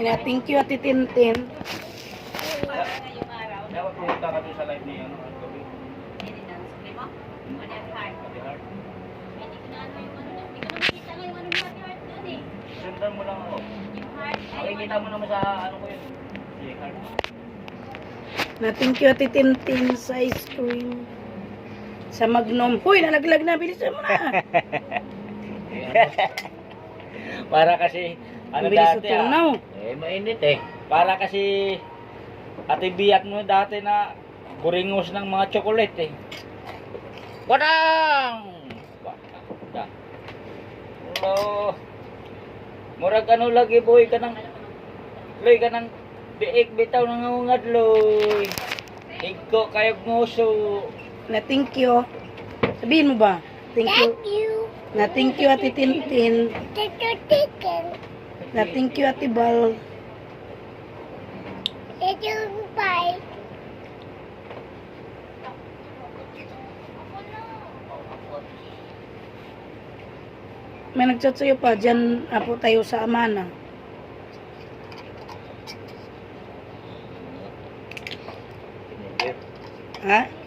Ina, thank you, Ate Tintin. Dapat pumunta ka doon sa live niya, ano, ang gabi. Sundan mo lang ako. Makikita mo naman sa ano ko yun. Si Heart. Na thank you, Ate Tintin, sa ice cream. Sa Magnum. Huy, nalaglag na. Bilisan mo na. Para kasi, ano Bilis dati tunaw. mainit eh. Para kasi, Ate Biak mo dati na kuringos ng mga chocolate eh. Badang! Hello. Murag ano lagi boy ka ng loy ka ng biik bitaw ng ngungadloy. Iko kayog nguso. Na thank you. Sabihin mo ba? Thank you. Na thank you, Ate Tintin. Na thank you, Ate Bal. Bye. May nagchat sa'yo pa. Diyan apo tayo sa Amana. Ha?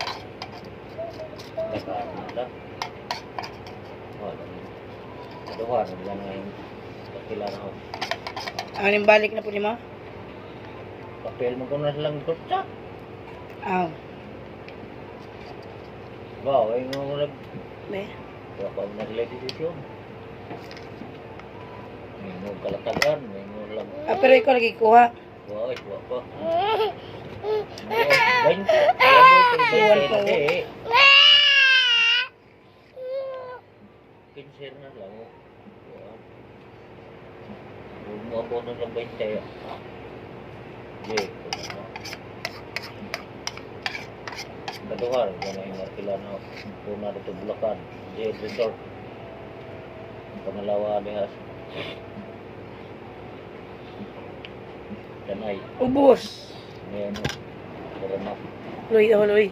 Ang balik na po ni mo? Papel mo ko na lang tutsa. Aw. Wow, ay mo nag Be. wala na sila desisyon. May mo kalatagan, may mo lang. Ah, pero ikaw lagi kuha. Wow, wala pa. Suwan pa, oh. Pinser na lang. Mo po nung lang 20. Jay. Kaduhar, gano'n yung arkilan na puna dito Bulacan. Jay Resort. Pangalawa niya. Danay. Ubos. Ngayon, Corona. Luy, oh, luy.